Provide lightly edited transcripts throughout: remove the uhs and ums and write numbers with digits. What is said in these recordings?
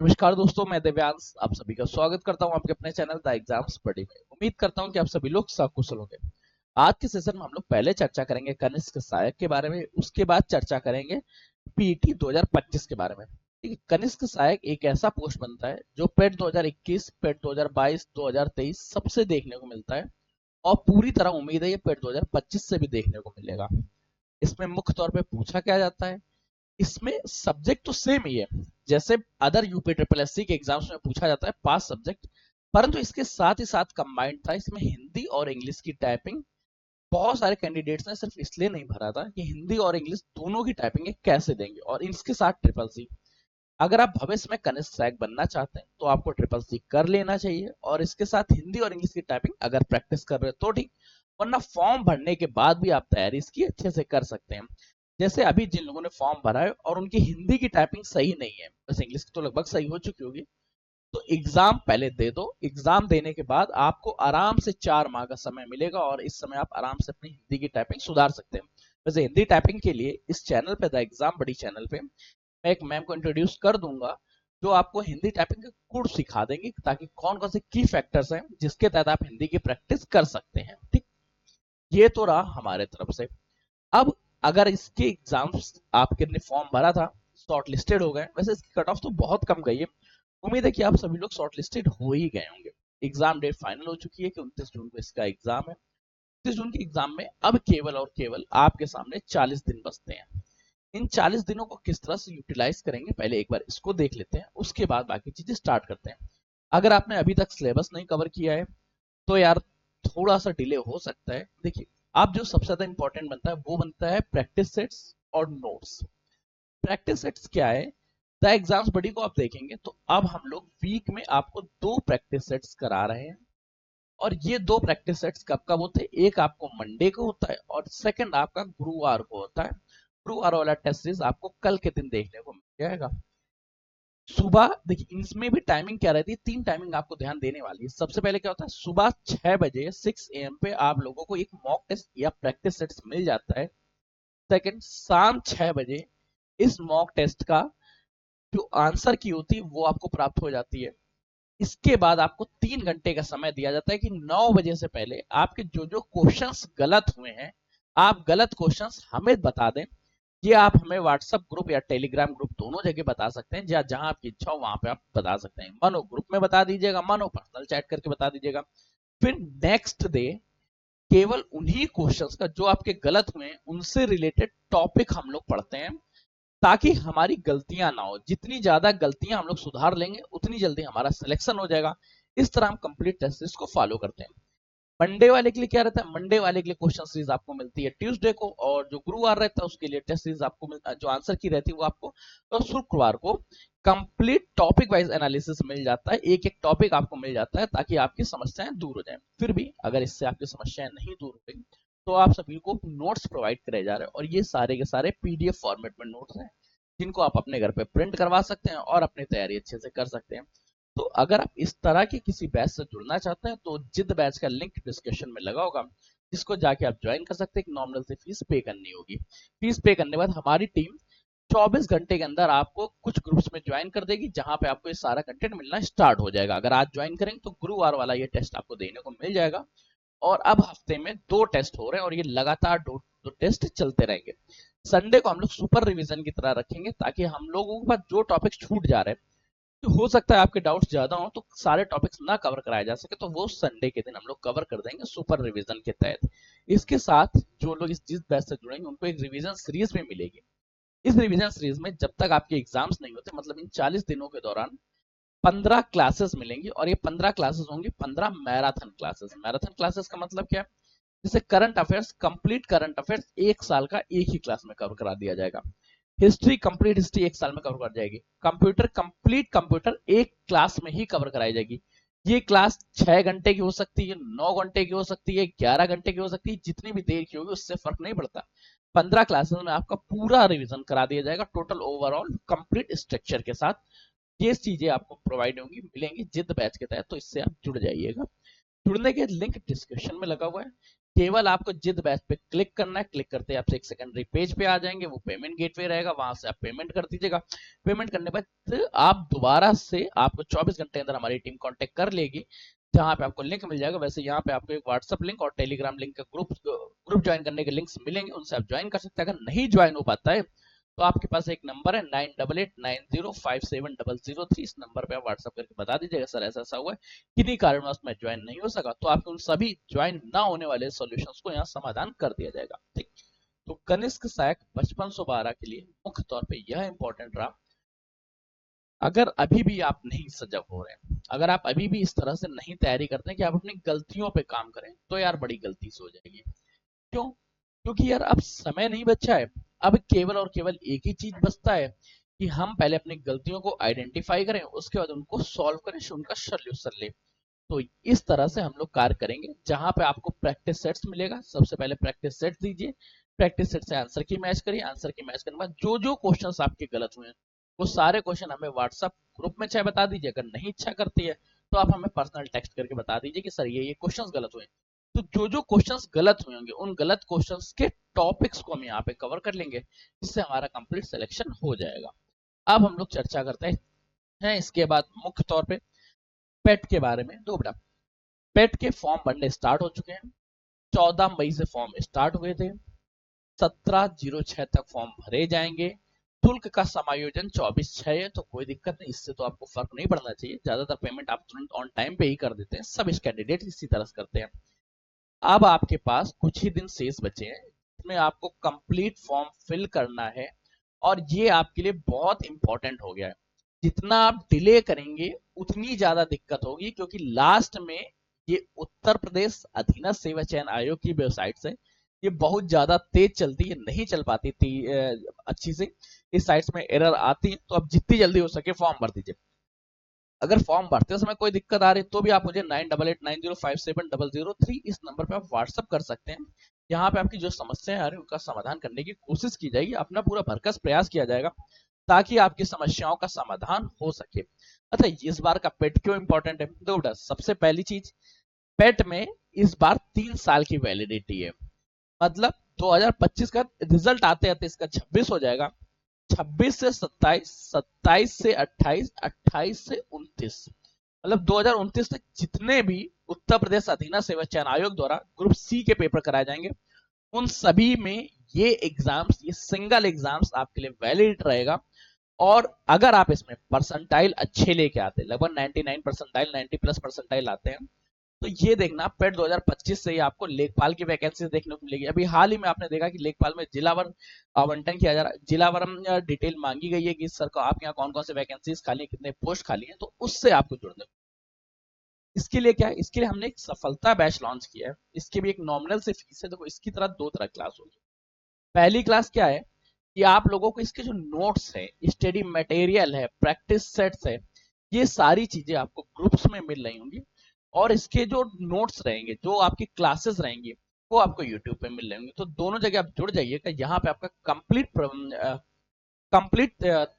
नमस्कार दोस्तों, मैं दिव्यांश आप सभी का स्वागत करता हूं आपके अपने चैनल द एग्जाम्स बडी में। उम्मीद करता हूं कि आप सभी लोग सकुशल होंगे। आज के सेशन में हम लोग पहले चर्चा करेंगे कनिष्क सहायक के बारे में, उसके बाद चर्चा करेंगे पीईटी 2025 के बारे में। ठीक है, कनिष्क सहायक एक ऐसा पोस्ट बनता है जो पेट 2021, पेट 2022, 2023 सबसे देखने को मिलता है और पूरी तरह उम्मीद है ये पेट 2025 से भी देखने को मिलेगा। इसमें मुख्य तौर पे पूछा क्या जाता है, इसमें सब्जेक्ट तो सेम ही है जैसे अदर यूपी ट्रिपल एससी के एग्जाम्स में पूछा जाता है 5 सब्जेक्ट, परंतु इसके साथ ही साथ कंबाइंड था इसमें हिंदी और इंग्लिश की टाइपिंग। बहुत सारे कैंडिडेट्स ने सिर्फ इसलिए नहीं भरा था कि हिंदी और इंग्लिश दोनों की टाइपिंग कैसे देंगे, और इसके साथ ट्रिपल सी। अगर आप भविष्य में कनिष्ठ सहायक बनना चाहते हैं तो आपको ट्रिपल सी कर लेना चाहिए, और इसके साथ हिंदी और इंग्लिश की टाइपिंग अगर प्रैक्टिस कर रहे हो तो ठीक, वरना फॉर्म भरने के बाद भी आप तैयारी इसकी अच्छे से कर सकते हैं। जैसे अभी जिन लोगों ने फॉर्म भरा है और उनकी हिंदी की टाइपिंग सही नहीं है, बस इंग्लिश की तो लगभग सही हो चुकी होगी, तो एग्जाम पहले दे दो। एग्जाम देने के बाद आपको आराम से 4 माह का समय मिलेगा और इस समय आप आराम से अपनी हिंदी की टाइपिंग सुधार सकते हैं। वैसे हिंदी टाइपिंग के लिए इस चैनल पे द एग्जाम बड़ी चैनल पे मैं एक मैम को इंट्रोड्यूस कर दूंगा जो आपको हिंदी टाइपिंग के गुर सिखा देंगे, ताकि कौन कौन से की फैक्टर्स हैं जिसके तहत आप हिंदी की प्रैक्टिस कर सकते हैं। ठीक, ये तो रहा हमारे तरफ से। अब अगर इसके एग्जाम्स आपके ने फॉर्म भरा था, शॉर्ट लिस्टेड हो गए, वैसे इसकी कट ऑफ तो बहुत कम गई है। उम्मीद है कि आप सभी लोग शॉर्ट लिस्टेड हो ही गए होंगे। एग्जाम डेट फाइनल हो चुकी है कि 29 जून को इसका एग्जाम है। 29 जून के एग्जाम में अब केवल और केवल आपके सामने 40 दिन बचते हैं। इन 40 दिनों को किस तरह से यूटिलाइज करेंगे, पहले एक बार इसको देख लेते हैं, उसके बाद बाकी चीजें स्टार्ट करते हैं। अगर आपने अभी तक सिलेबस नहीं कवर किया है तो यार थोड़ा सा डिले हो सकता है। देखिए, आप जो सबसे ज्यादा इंपॉर्टेंट बनता है वो बनता है प्रैक्टिस सेट्स और नोट्स। प्रैक्टिस सेट्स क्या है, द एग्जाम्स बडी को आप देखेंगे तो अब हम लोग वीक में आपको 2 प्रैक्टिस सेट्स करा रहे हैं, और ये 2 प्रैक्टिस सेट्स कब कब होते हैं, एक आपको मंडे को होता है और सेकंड आपका गुरुवार को होता है। गुरुवार वाला टेस्ट सीरीज आपको कल के दिन देखने को मिल जाएगा। सुबह देखिए, इसमें भी टाइमिंग क्या रहती है, 3 टाइमिंग आपको ध्यान देने वाली है। सबसे पहले क्या होता है, सुबह 6 बजे 6 AM पे आप लोगों को एक मॉक टेस्ट या प्रैक्टिस सेट्स मिल जाता है। सेकंड, शाम 6 बजे इस मॉक टेस्ट का जो आंसर की होती है वो आपको प्राप्त हो जाती है। इसके बाद आपको 3 घंटे का समय दिया जाता है कि 9 बजे से पहले आपके जो जो क्वेश्चंस गलत हुए हैं, आप गलत क्वेश्चंस हमें बता दें। ये आप हमें व्हाट्सएप ग्रुप या टेलीग्राम ग्रुप दोनों जगह बता सकते हैं, जहां जहां आपकी इच्छा हो वहां पे आप बता सकते हैं। मानो ग्रुप में बता दीजिएगा, मानो पर्सनल चैट करके बता दीजिएगा। फिर नेक्स्ट डे केवल उन्हीं क्वेश्चंस का जो आपके गलत हुए हैं उनसे रिलेटेड टॉपिक हम लोग पढ़ते हैं, ताकि हमारी गलतियां ना हो। जितनी ज्यादा गलतियां हम लोग सुधार लेंगे उतनी जल्दी हमारा सिलेक्शन हो जाएगा। इस तरह हम कंप्लीट टेस्ट को फॉलो करते हैं। मंडे वाले के लिए क्या रहता है, मंडे वाले के लिए क्वेश्चन सीरीज आपको मिलती है ट्यूसडे को, और जो गुरुवार रहता है उसके लिए टेस्ट सीरीज आपको जो आंसर की रहती है वो आपको तो शुक्रवार को कंप्लीट टॉपिक वाइज एनालिसिस मिल जाता है। एक एक टॉपिक आपको मिल जाता है ताकि आपकी समस्याएं दूर हो जाएं। फिर भी अगर इससे आपकी समस्याएं नहीं दूर हो गई तो आप सभी को नोट्स प्रोवाइड करे जा रहे हैं, और ये सारे के सारे पीडीएफ फॉर्मेट में नोट्स हैं जिनको आप अपने घर पे प्रिंट करवा सकते हैं और अपनी तैयारी अच्छे से कर सकते हैं। तो अगर आप इस तरह के किसी बैच से जुड़ना चाहते हैं तो जिद बैच का लिंक डिस्क्रिप्शन में लगा होगा, जिसको जाके आप ज्वाइन कर सकते हैं। एक नॉमिनल से फीस पे करनी होगी। फीस पे करने के बाद हमारी टीम 24 घंटे के अंदर आपको कुछ ग्रुप्स में ज्वाइन कर देगी, जहां पे आपको ये सारा कंटेंट मिलना स्टार्ट हो जाएगा। अगर आज ज्वाइन करेंगे तो गुरुवार वाला ये टेस्ट आपको देने को मिल जाएगा। और अब हफ्ते में 2 टेस्ट हो रहे हैं और ये लगातार दो टेस्ट चलते रहेंगे। संडे को हम लोग सुपर रिवीजन की तरह रखेंगे, ताकि हम लोगों के पास जो टॉपिक छूट जा रहे हैं, तो हो सकता है आपके डाउट्स ज्यादा हो तो सारे टॉपिक्स ना कवर कराए जा सके, तो वो संडे के दिन हम लोग कवर कर देंगे सुपर रिवीजन के तहत। इसके साथ जो लोग इस जिस बैच से जुड़ेंगे उनको एक रिवीजन सीरीज भी मिलेगी। इस रिवीजन सीरीज में जब तक आपके एग्जाम्स नहीं होते, मतलब इन 40 दिनों के दौरान 15 क्लासेस मिलेंगी, और ये 15 क्लासेस होंगी 15 मैराथन क्लासेस। मैराथन क्लासेस का मतलब क्या है, जैसे current affairs, complete current affairs 1 साल का एक ही क्लास में कवर करा दिया जाएगा। हिस्ट्री, कंप्लीट हिस्ट्री 1 साल में कवर कर जाएगी। कंप्यूटर, कंप्लीट कंप्यूटर एक क्लास में ही कवर कराई जाएगी। ये क्लास 6 घंटे की हो सकती है, 9 घंटे की हो सकती है, 11 घंटे की हो सकती है, जितनी भी देर की होगी उससे फर्क नहीं पड़ता। 15 क्लासेस में आपका पूरा रिवीजन करा दिया जाएगा, टोटल ओवरऑल कंप्लीट स्ट्रक्चर के साथ। ये चीजें आपको प्रोवाइड होंगी, मिलेंगी जिद बैच के तहत, तो इससे आप जुड़ जाइएगा। जुड़ने के लिंक डिस्क्रिप्शन में लगा हुआ है। केवल आपको जिद बैच पे क्लिक करना है, क्लिक करते ही आपसे एक सेकेंडरी पेज पे आ जाएंगे, वो पेमेंट गेटवे रहेगा, वहां से आप पेमेंट कर दीजिएगा। पेमेंट करने के बाद आप दोबारा से आपको 24 घंटे अंदर हमारी टीम कांटेक्ट कर लेगी, जहां पे आपको लिंक मिल जाएगा। वैसे यहाँ पे आपको एक व्हाट्सअप लिंक और टेलीग्राम लिंक का ग्रुप ज्वाइन करने के लिंक्स मिलेंगे, उनसे आप ज्वाइन कर सकते हैं। अगर नहीं ज्वाइन हो पाता है तो आपके पास एक नंबर है 9889057003, इस नंबर पे आप व्हाट्सअप करके बता दीजिएगा सर ऐसा ऐसा हुआ है, किन्हीं कारणवश मैं ज्वाइन नहीं हो सका, तो आपके उन सभी ज्वाइन ना होने वाले सॉल्यूशंस को यहाँ समाधान कर दिया जाएगा। ठीक, तो कनिष्क सहायक 5512 के लिए मुख्य तौर पे यह इंपॉर्टेंट रहा। अगर अभी भी आप नहीं सजग हो रहे हैं, अगर आप अभी भी इस तरह से नहीं तैयारी करते हैं कि आप अपनी गलतियों पे काम करें, तो यार बड़ी गलती से हो जाएगी। क्यों? क्योंकि यार अब समय नहीं बचा है। अब केवल और केवल एक ही चीज बचता है कि हम पहले अपनी गलतियों को आइडेंटिफाई करें, उसके बाद उनको सॉल्व करें, उनका सोल्यूशन लें। तो इस तरह से हम लोग कार्य करेंगे, जहां पे आपको प्रैक्टिस सेट्स मिलेगा। सबसे पहले प्रैक्टिस सेट्स दीजिए, प्रैक्टिस सेट से आंसर की मैच करिए, आंसर की मैच करने के बाद जो जो क्वेश्चंस आपके गलत हुए हैं वो सारे क्वेश्चन हमें व्हाट्सएप ग्रुप में चाहे बता दीजिए। अगर नहीं इच्छा करती है तो आप हमें पर्सनल टेक्स्ट करके बता दीजिए कि सर ये क्वेश्चंस गलत हुए। तो जो जो क्वेश्चंस गलत हुए होंगे उन गलत क्वेश्चंस के टॉपिक्स को हम यहाँ पे कवर कर लेंगे, जिससे हमारा कंप्लीट सिलेक्शन हो जाएगा। अब हम लोग चर्चा करते हैं इसके बाद मुख्य तौर पे पेट के बारे में। तो बेटा, पेट के फॉर्म भरने स्टार्ट हो चुके हैं। 14 मई से फॉर्म स्टार्ट हुए थे, 17/06 तक फॉर्म भरे जाएंगे। शुल्क का समायोजन 24/6 है, तो कोई दिक्कत नहीं, इससे तो आपको फर्क नहीं पड़ना चाहिए। ज्यादातर पेमेंट आप तुरंत ऑन टाइम पे ही कर देते हैं, सब इस कैंडिडेट इसी तरह से करते हैं। अब आपके पास कुछ ही दिन शेष बचे हैं, इसमें आपको कंप्लीट फॉर्म फिल करना है, और ये आपके लिए बहुत इंपॉर्टेंट हो गया है। जितना आप डिले करेंगे उतनी ज्यादा दिक्कत होगी, क्योंकि लास्ट में ये उत्तर प्रदेश अधीनस्थ सेवा चयन आयोग की वेबसाइट से ये बहुत ज्यादा तेज चलती है, नहीं चल पाती थी अच्छी से, इस साइट्स में एरर आती है। तो आप जितनी जल्दी हो सके फॉर्म भर दीजिए। अगर फॉर्म भरते समय कोई दिक्कत आ रही तो भी आप मुझे 9889057003 इस नंबर पे आप व्हाट्सअप कर सकते हैं। यहाँ पे आपकी जो समस्याएं आ रही है उनका समाधान करने की कोशिश की जाएगी, अपना पूरा भरकस प्रयास किया जाएगा ताकि आपकी समस्याओं का समाधान हो सके। अच्छा, इस बार का पेट क्यों इंपॉर्टेंट है? दो बेटा, सबसे पहली चीज, पेट में इस बार 3 साल की वैलिडिटी है। मतलब 2025 का रिजल्ट आते आते इसका 26 हो जाएगा, 26 से 27, 27 से 28, 28 से 29, मतलब 2029 तक जितने भी उत्तर प्रदेश अधीनस्थ सेवा चयन आयोग द्वारा ग्रुप सी के पेपर कराए जाएंगे, उन सभी में ये एग्जाम्स, ये सिंगल एग्जाम्स आपके लिए वैलिड रहेगा। और अगर आप इसमें परसेंटाइल अच्छे लेके आते हैं, लगभग 99 परसेंटाइल, 90 प्लस परसेंटाइल आते हैं, तो ये देखना पेट 2025 से ही आपको लेखपाल की वैकेंसी देखने को मिलेगी। अभी हाल ही में आपने देखा कि लेखपाल में जिलावर आवंटन किया जा रहा है, जिलावर डिटेल मांगी गई है कि सर को आपके यहाँ कौन कौन से वैकेंसीज खाली है, कितने पोस्ट खाली है, तो उससे आपको जुड़ने। इसके लिए क्या है, इसके लिए हमने एक सफलता बैच लॉन्च किया है। इसकी भी एक नॉमिनल से फीस है। देखो, इसकी तरह दो तरह क्लास होगी। पहली क्लास क्या है कि आप लोगों को इसके जो नोट्स है, स्टडी मटेरियल है, प्रैक्टिस सेट्स है, ये सारी चीजें आपको ग्रुप्स में मिल रही होंगी। और इसके जो नोट्स रहेंगे, जो आपकी क्लासेस रहेंगी, वो आपको यूट्यूब पे मिल रहे होंगे। तो दोनों जगह आप जुड़ जाइएगा, यहाँ पे आपका कंप्लीट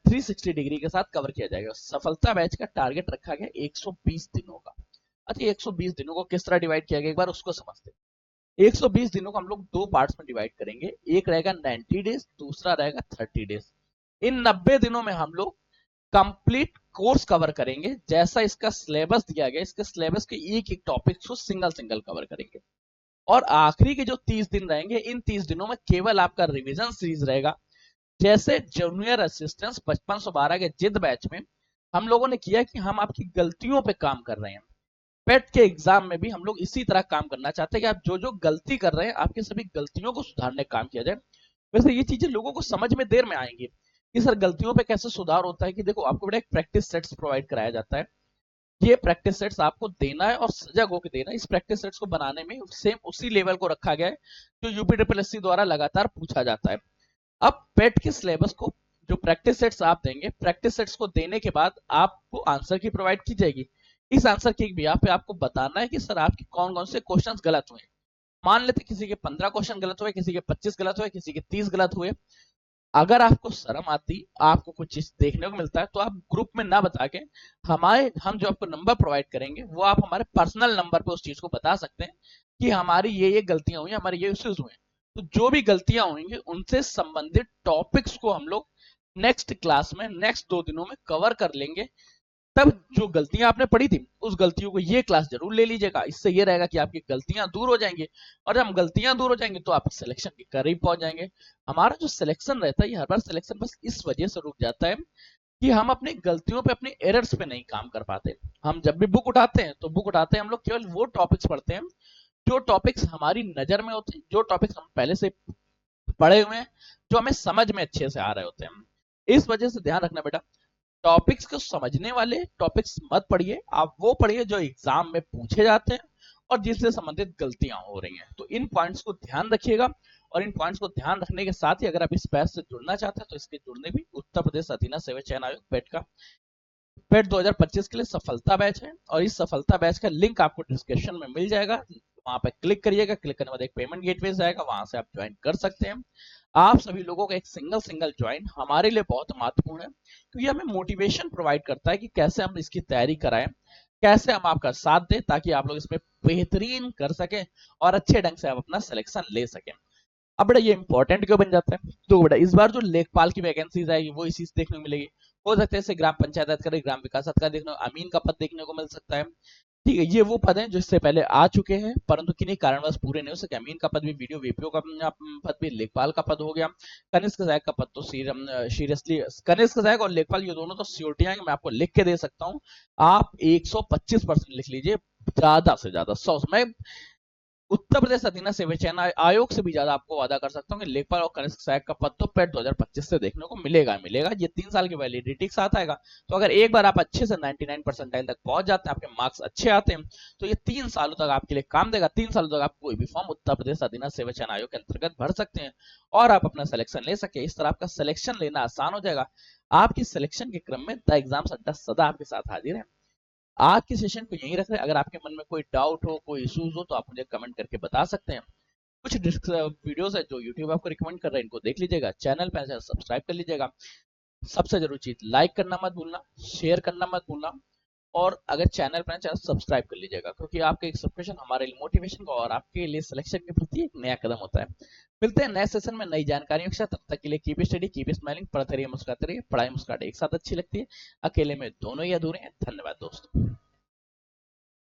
360 डिग्री के साथ कवर किया जाएगा। सफलता बैच का टारगेट रखा गया 120 दिनों का। अच्छा, 120 दिनों को किस तरह डिवाइड किया गया, एक बार उसको समझते हैं। 120 दिनों को हम लोग दो पार्ट्स में डिवाइड करेंगे, एक रहेगा 90 डेज, दूसरा रहेगा 30 डेज। इन 90 दिनों में हम लोग कंप्लीट कोर्स कवर करेंगे। जैसा इसका सिलेबस दिया गया, इसके सिलेबस के एक एक टॉपिक को सिंगल सिंगल कवर करेंगे। और आखिरी के जो 30 दिन रहेंगे, इन 30 दिनों में केवल आपका रिवीजन सीरीज रहेगा। जैसे जूनियर असिस्टेंट 5512 के जिद बैच में हम लोगों ने किया कि हम आपकी गलतियों पे काम कर रहे हैं, पेट के एग्जाम में भी हम लोग इसी तरह काम करना चाहते हैं कि आप जो जो गलती कर रहे हैं, आपकी सभी गलतियों को सुधारने का काम किया जाए। वैसे ये चीजें लोगों को समझ में देर में आएंगी कि सर गलतियों पे कैसे सुधार होता है। कि देखो, आपको बड़ा एक प्रैक्टिस सेट्स प्रोवाइड कराया जाता है। ये प्रैक्टिस सेट्स आपको देना है और सजग होकर देना है। इस प्रैक्टिस सेट्स को बनाने में सेम उसी लेवल को रखा गया है जो यूपीडब्ल्यूएससी द्वारा लगातार पूछा जाता है। अब पेट के सिलेबस को, जो प्रैक्टिस सेट्स आप देंगे, प्रैक्टिस सेट्स को देने के बाद आपको आंसर की प्रोवाइड की जाएगी। इस आंसर की भी पे आपको बताना है कि सर आपके कौन कौन से क्वेश्चंस गलत हुए। मान लेते किसी के 15 क्वेश्चन गलत हुए, किसी के 25 गलत हुए, किसी के 30 गलत हुए। अगर आपको शर्म आती, आपको कुछ चीज देखने को मिलता है, तो आप ग्रुप में ना बता के हम जो आपको नंबर प्रोवाइड करेंगे वो आप हमारे पर्सनल नंबर पे उस चीज को बता सकते हैं कि हमारी ये गलतियां हुई, हमारे ये इश्यूज हुए। तो जो भी गलतियां होंगी उनसे संबंधित टॉपिक्स को हम लोग नेक्स्ट क्लास में, नेक्स्ट 2 दिनों में कवर कर लेंगे। तब जो गलतियां आपने पढ़ी थी उस गलतियों को ये क्लास जरूर ले लीजिएगा। इससे ये रहेगा कि आपकी गलतियां दूर हो जाएंगी, और जब गलतियां दूर हो जाएंगी तो आप सिलेक्शन के करीब पहुंच जाएंगे। हमारा जो सिलेक्शन रहता है ये हर बार सिलेक्शन बस इस वजह से रुक जाता है कि हम अपनी गलतियों पे, अपनी एरर्स पे नहीं काम कर पाते। हम जब भी बुक उठाते हैं तो बुक उठाते हैं हम लोग केवल वो टॉपिक्स पढ़ते हैं जो टॉपिक्स हमारी नजर में होते हैं, जो टॉपिक्स हम पहले से पढ़े हुए हैं, जो हमें समझ में अच्छे से आ रहे होते हैं। इस वजह से ध्यान रखना बेटा, टॉपिक्स को समझने वाले टॉपिक्स मत पढ़िए, आप वो पढ़िए जो एग्जाम में पूछे जाते हैं और जिससे संबंधित गलतियां हो रही हैं। तो इन पॉइंट्स को ध्यान रखिएगा, और इन पॉइंट्स को ध्यान रखने के साथ ही अगर आप इस बैच से जुड़ना चाहते हैं तो इसके जुड़ने भी उत्तर प्रदेश अधीना सेवा चयन आयोग पेट का पेट 2025 के लिए सफलता बैच है, और इस सफलता बैच का लिंक आपको डिस्क्रिप्शन में मिल जाएगा। वहां पे क्लिक करिएगा, क्लिक करने के बाद एक पेमेंट गेटवे जाएगा, वहां से आप ज्वाइन कर सकते हैं। आप सभी लोगों का एक सिंगल सिंगल ज्वाइन हमारे लिए बहुत महत्वपूर्ण है, क्योंकि हमें मोटिवेशन प्रोवाइड करता है कि कैसे हम इसकी तैयारी कराएं, कैसे हम आपका साथ दें, ताकि आप लोग इसमें बेहतरीन कर सकें और अच्छे ढंग से आप अपना सिलेक्शन ले सकें। अब बेटा ये इंपॉर्टेंट क्यों बन जाता है? तो बेटा इस बार जो लेखपाल की वैकेंसीज आएगी वो इसी से देखने को मिलेगी। हो सकता है इसे ग्राम पंचायत अधिकारी, ग्राम विकास अधिकारी देखने, अमीन का पद देखने को मिल सकता है। ठीक है, ये वो पद हैं जो इससे पहले आ चुके हैं परंतु किन्हीं कारणवश पूरे नहीं हो सके। अमीन का पद भी, वीडियो वीपीओ का पद भी, लेखपाल का पद हो गया। कनिष्क सहायक का पद तो सीरियसली कनिष्क सहायक और लेखपाल ये दोनों तो श्योरिटियां मैं आपको लिख के दे सकता हूँ। आप 125% लिख लीजिए, ज्यादा से ज्यादा 100। मैं उत्तर प्रदेश अधीना सेवा चयन आयोग से भी ज्यादा आपको वादा कर सकता हूँ कि लेखपाल और कनिष्क सहायक का पद तो पेट 2025 से देखने को मिलेगा मिलेगा। ये 3 साल की वैलिडिटी के साथ आएगा। तो अगर एक बार आप अच्छे से 99 परसेंटाइल तक पहुंच जाते हैं, आपके मार्क्स अच्छे आते हैं, तो ये 3 सालों तक आपके लिए काम देगा। 3 सालों तक आप कोई भी फॉर्म उत्तर प्रदेश अधीना सेवा चयन आयोग के अंतर्गत भर सकते हैं और आप अपना सिलेक्शन ले सके। इस तरह आपका सिलेक्शन लेना आसान हो जाएगा। आपकी सिलेक्शन के क्रम में द एग्जाम अड्डा सदा आपके साथ हाजिर है। आज के सेशन को यहीं रख रहे हैं। अगर आपके मन में कोई डाउट हो, कोई इश्यूज हो, तो आप मुझे कमेंट करके बता सकते हैं। कुछ वीडियोस है जो यूट्यूब आपको रिकमेंड कर रहा है, इनको देख लीजिएगा। चैनल पे सब्सक्राइब कर लीजिएगा। सबसे जरूरी चीज, लाइक करना मत भूलना, शेयर करना मत भूलना, और अगर चैनल पर चैनल सब्सक्राइब कर लीजिएगा, क्योंकि आपका एक सब्सक्रिप्शन हमारे लिए मोटिवेशन का और आपके लिए सिलेक्शन के प्रति एक नया कदम होता है। मिलते हैं नए सेशन में नई जानकारियों के साथ। तब तक के लिए कीप स्टडी, कीप स्माइलिंग, पढ़ते रहिए, मुस्कुराते रहिए। पढ़ाई मुस्कुराहट एक साथ अच्छी लगती है, अकेले में दोनों ही अधूरे हैं। धन्यवाद दोस्तों।